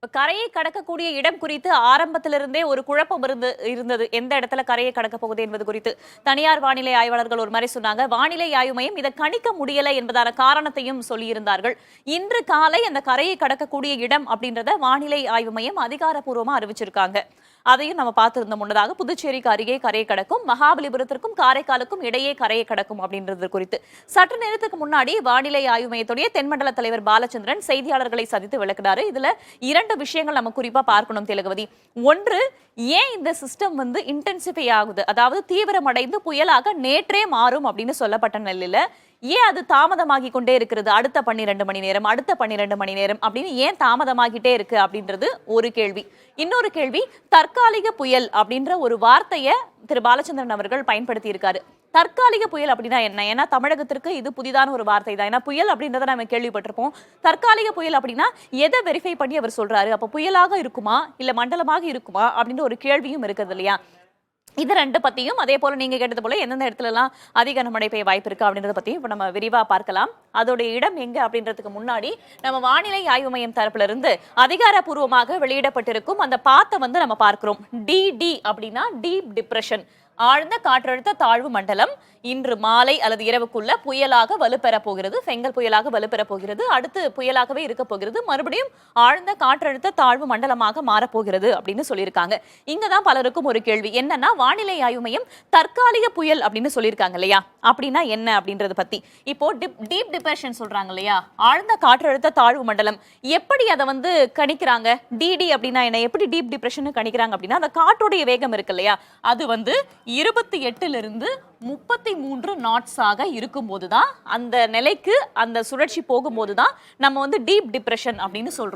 இப்ப கரையை கடக்கக்கூடிய இடம் குறித்து ஆரம்பத்திலிருந்தே ஒரு குழப்பம் இருந்தது. எந்த இடத்துல கரையை கடக்க போகுது என்பது குறித்து தனியார் வானிலை ஆய்வாளர்கள் ஒரு மாதிரி சொன்னாங்க. வானிலை ஆய்வு மையம் இதை கணிக்க முடியல என்பதான காரணத்தையும் சொல்லியிருந்தார்கள். இன்று காலை அந்த கரையை கடக்கக்கூடிய இடம் அப்படின்றத வானிலை ஆய்வு மையம் அதிகாரப்பூர்வமா அறிவிச்சிருக்காங்க. அதையும் நம்ம பார்த்திருந்த முன்னதாக புதுச்சேரிக்கு அருகே கரையை கடக்கும், மகாபலிபுரத்திற்கும் காரைக்காலுக்கும் இடையே கரையை கடக்கும் அப்படின்றது குறித்து சற்று நேரத்துக்கு முன்னாடி வானிலை ஆய்வு மையத்துடைய தென்மண்டல தலைவர் பாலச்சந்திரன் செய்தியாளர்களை சந்தித்து விளக்கினாரு. இதுல இரண்டு விஷயங்கள் நம்ம குறிப்பா பார்க்கணும் திலகவதி. ஒன்று, ஏன் இந்த சிஸ்டம் இன்டென்சிஃபை ஆகுது, அதாவது தீவிரமடைந்து புயலாக நேற்றே மாறும் அப்படின்னு சொல்லப்பட்ட நிலையில ஏன் அது தாமதமாகி கொண்டே இருக்கிறது? அடுத்த 12 மணி நேரம், அடுத்த 12 மணி நேரம் அப்படின்னு ஏன் தாமதமாகிட்டே இருக்கு அப்படின்றது ஒரு கேள்வி. இன்னொரு கேள்வி, தற்காலிக புயல் அப்படின்ற ஒரு வார்த்தையை திரு பாலச்சந்திரன் அவர்கள் பயன்படுத்தி இருக்காரு. தற்காலிக புயல் அப்படின்னா என்ன? ஏன்னா தமிழகத்திற்கு இது புதிதான ஒரு வார்த்தை தான். ஏன்னா புயல் அப்படின்றத நம்ம கேள்விப்பட்டிருப்போம். தற்காலிக புயல் அப்படின்னா எதை வெரிஃபை பண்ணி அவர் சொல்றாரு? அப்ப புயலாக இருக்குமா இல்ல மண்டலமாக இருக்குமா அப்படின்ற ஒரு கேள்வியும் இருக்குது இல்லையா? இது ரெண்டு பத்தியும், அதே போல நீங்க கேட்டது போல எந்தெந்த இடத்துல எல்லாம் அதிக மழை பெய்ய வாய்ப்பு இருக்கு அப்படின்றத பத்தியும் இப்ப நம்ம விரிவா பார்க்கலாம். அதோட இடம் எங்க அப்படின்றதுக்கு முன்னாடி நம்ம வானிலை ஆய்வு மையம் தரப்புல இருந்து அதிகாரப்பூர்வமாக வெளியிடப்பட்டிருக்கும் அந்த பாத்தை நம்ம பார்க்கிறோம். டிடி அப்படின்னா டீப் டிப்ரெஷன், ஆழ்ந்த காற்றழுத்த தாழ்வு மண்டலம். இன்று மாலை அல்லது இரவுக்குள்ள புயலாக வலுப்பெற போகிறது, செங்கல் புயலாக வலுப்பெற போகிறது, அடுத்து புயலாகவே இருக்க போகிறது, மறுபடியும் ஆழ்ந்த காற்றழுத்த தாழ்வு மண்டலமாக மாறப்போகிறது அப்படின்னு சொல்லியிருக்காங்க. இங்கதான் பலருக்கும் ஒரு கேள்வி என்னன்னா, வானிலை ஆய்வு மையம் தற்காலிக புயல் அப்படின்னு சொல்லியிருக்காங்க இல்லையா, அப்படின்னா என்ன அப்படின்றது பத்தி. இப்போ டீப் டிப்ரெஷன் சொல்றாங்க இல்லையா, ஆழ்ந்த காற்றழுத்த தாழ்வு மண்டலம், எப்படி அதை கணிக்கிறாங்க? டிடி அப்படின்னா என்ன, எப்படி டீப் டிப்ரெஷன் கணிக்கிறாங்க அப்படின்னா, அந்த காற்றுடைய வேகம் இருக்கு இல்லையா, அது 28 33 நாட்ஸாக இருக்கும் போதுதான், அந்த நிலைக்கு அந்த சுழற்சி போகும்போதுதான் நம்ம டீப் டிப்ரெஷன் அப்படின்னு சொல்றோம்.